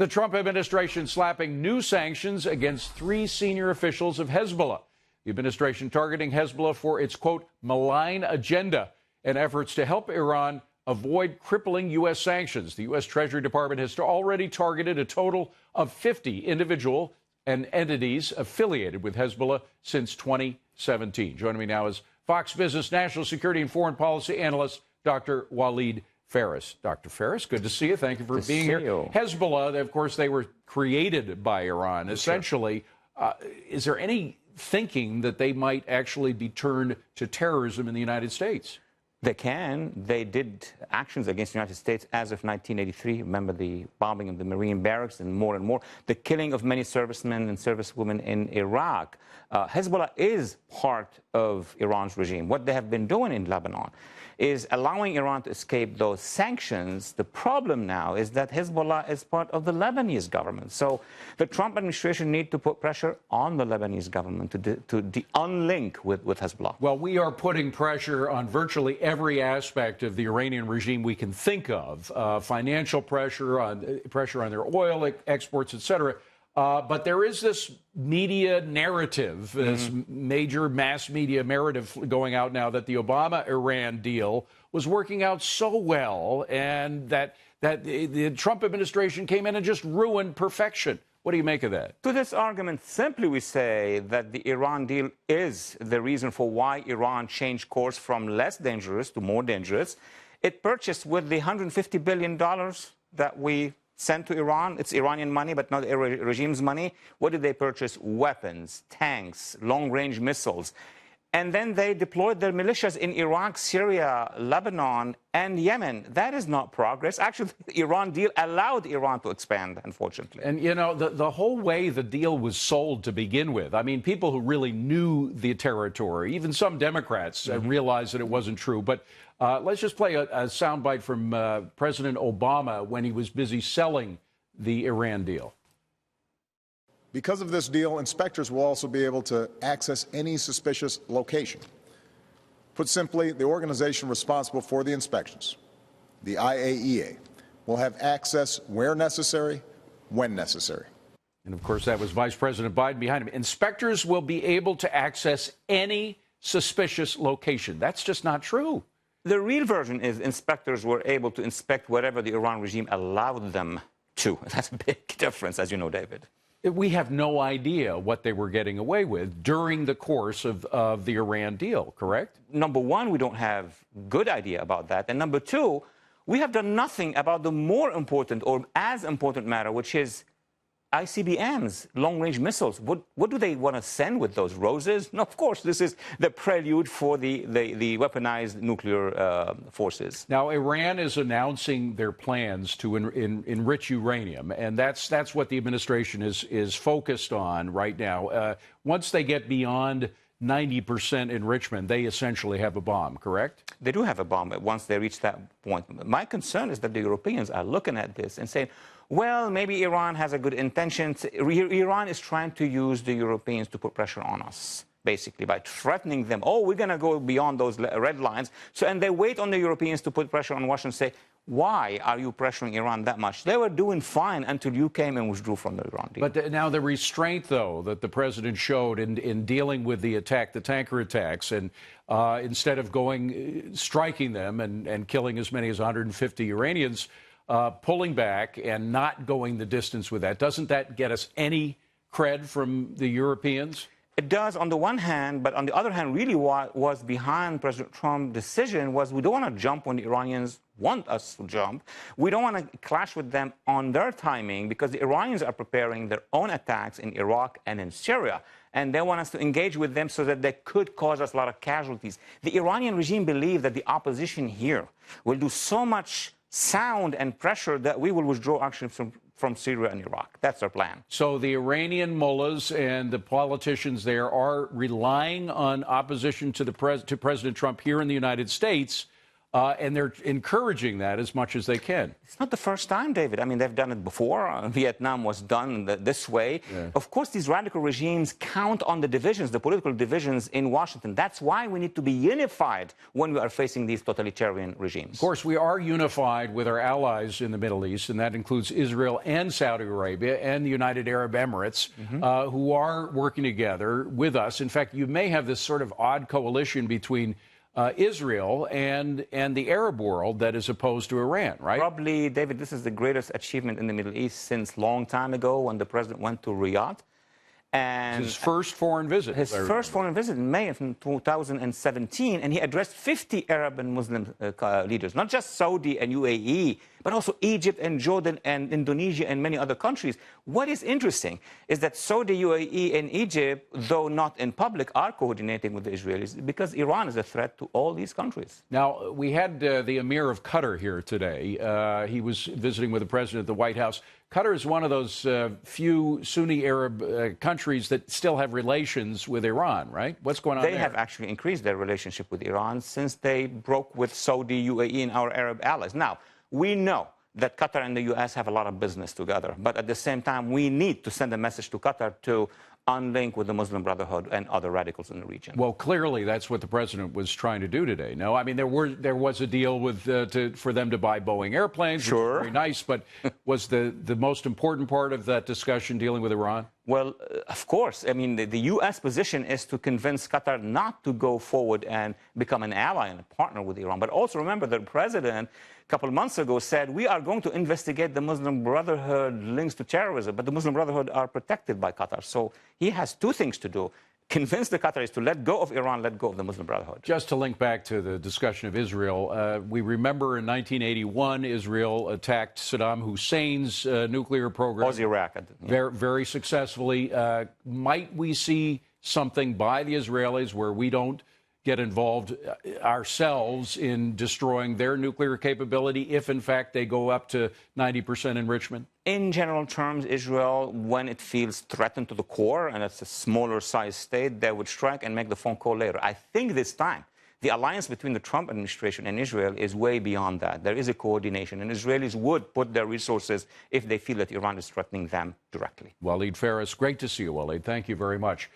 The Trump administration slapping new sanctions against 3 senior officials of Hezbollah. The administration targeting Hezbollah for its, quote, malign agenda and efforts to help Iran avoid crippling U.S. sanctions. The U.S. Treasury Department has already targeted a total of 50 individual and entities affiliated with Hezbollah since 2017. Joining me now is Fox Business national security and foreign policy analyst Dr. Waleed Phares. Dr. Phares, good to see you. Thank you for being here. Hezbollah, of course, they were created by Iran. Essentially, is there any thinking that they might actually be turned to terrorism in the United States? They can. They did actions against the United States as of 1983. Remember the bombing of the Marine barracks and more. The killing of many servicemen and servicewomen in Iraq. Hezbollah is part of Iran's regime. What they have been doing in Lebanon is allowing Iran to escape those sanctions. The problem now is that Hezbollah is part of the Lebanese government. So the Trump administration needs to put pressure on the Lebanese government to unlink with Hezbollah. Well, we are putting pressure on virtually every aspect of the Iranian regime we can think of, financial pressure on their oil exports, et cetera. But there is this media narrative, this major mass media narrative going out now that the Obama-Iran deal was working out so well and that the Trump administration came in and just ruined perfection. What do you make of that? To this argument, simply we say that the Iran deal is the reason for why Iran changed course from less dangerous to more dangerous. It purchased with the $150 billion that we sent to Iran. It's Iranian money, but not the regime's money. What did they purchase? Weapons, tanks, long-range missiles. And then they deployed their militias in Iraq, Syria, Lebanon, and Yemen. That is not progress. Actually, the Iran deal allowed Iran to expand, unfortunately. And, you know, the whole way the deal was sold to begin with, I mean, people who really knew the territory, even some Democrats realized that it wasn't true. But let's just play a soundbite from President Obama when he was busy selling the Iran deal. Because of this deal, inspectors will also be able to access any suspicious location. Put simply, the organization responsible for the inspections, the IAEA, will have access where necessary, when necessary. And, of course, that was Vice President Biden behind him. Inspectors will be able to access any suspicious location. That's just not true. The real version is inspectors were able to inspect whatever the Iran regime allowed them to. That's a big difference, as you know, David. We have no idea what they were getting away with during the course of the Iran deal, correct? Number one, we don't have good idea about that. And number two, we have done nothing about the more important or as important matter, which is ICBMs, long-range missiles. What do they want to send with those? Roses? No, of course, this is the prelude for the weaponized nuclear forces. Now, Iran is announcing their plans to enrich uranium, and that's what the administration is focused on right now. Once they get beyond 90% enrichment, they essentially have a bomb, correct? They do have a bomb once they reach that point. My concern is that the Europeans are looking at this and saying, well, maybe Iran has a good intention. Iran is trying to use the Europeans to put pressure on us, basically, by threatening them. Oh, we're going to go beyond those red lines. And they wait on the Europeans to put pressure on Washington and say, why are you pressuring Iran that much? They were doing fine until you came and withdrew from the Iran deal. But now the restraint, though, that the president showed in dealing with the tanker attacks, and instead of striking them and killing as many as 150 Iranians, pulling back and not going the distance with that, doesn't that get us any cred from the Europeans? It does on the one hand, but on the other hand, really what was behind President Trump's decision was we don't want to jump when the Iranians want us to jump. We don't want to clash with them on their timing because the Iranians are preparing their own attacks in Iraq and in Syria. And they want us to engage with them so that they could cause us a lot of casualties. The Iranian regime believes that the opposition here will do so much sound and pressure that we will withdraw action from Syria and Iraq. That's their plan. So the Iranian mullahs and the politicians there are relying on opposition to President Trump here in the United States and they're encouraging that as much as they can. It's not the first time, David. I mean, they've done it before. Vietnam was done this way. Yeah. Of course, these radical regimes count on the divisions, the political divisions in Washington. That's why we need to be unified when we are facing these totalitarian regimes. Of course, we are unified with our allies in the Middle East, and that includes Israel and Saudi Arabia and the United Arab Emirates, who are working together with us. In fact, you may have this sort of odd coalition between Israel and the Arab world that is opposed to Iran, right? Probably, David, this is the greatest achievement in the Middle East since long time ago when the president went to Riyadh. And his first foreign visit. His first foreign visit in May of 2017, and he addressed 50 Arab and Muslim leaders, not just Saudi and UAE, but also Egypt and Jordan and Indonesia and many other countries. What is interesting is that Saudi, UAE, and Egypt, though not in public, are coordinating with the Israelis because Iran is a threat to all these countries. Now, we had the Emir of Qatar here today. He was visiting with the president at the White House. Qatar is one of those few Sunni Arab countries that still have relations with Iran, right? What's going on there? They have actually increased their relationship with Iran since they broke with Saudi, UAE, and our Arab allies. Now, we know that Qatar and the U.S. have a lot of business together, but at the same time, we need to send a message to Qatar to unlink with the Muslim Brotherhood and other radicals in the region. Well, clearly, that's what the president was trying to do today. No, I mean, there was a deal with for them to buy Boeing airplanes. Sure. Which was very nice, but was the most important part of that discussion dealing with Iran? Well, of course. I mean, the U.S. position is to convince Qatar not to go forward and become an ally and a partner with Iran. But also remember, the president a couple of months ago said, we are going to investigate the Muslim Brotherhood links to terrorism, but the Muslim Brotherhood are protected by Qatar. So he has two things to do. Convince the Qataris to let go of Iran, let go of the Muslim Brotherhood. Just to link back to the discussion of Israel, we remember in 1981, Israel attacked Saddam Hussein's nuclear program. Was Iraq. Very, very successfully. Might we see something by the Israelis where we don't get involved ourselves in destroying their nuclear capability if, in fact, they go up to 90% enrichment? In general terms, Israel, when it feels threatened to the core, and it's a smaller size state, they would strike and make the phone call later. I think this time, the alliance between the Trump administration and Israel is way beyond that. There is a coordination, and Israelis would put their resources if they feel that Iran is threatening them directly. Waleed Phares, great to see you, Waleed. Thank you very much.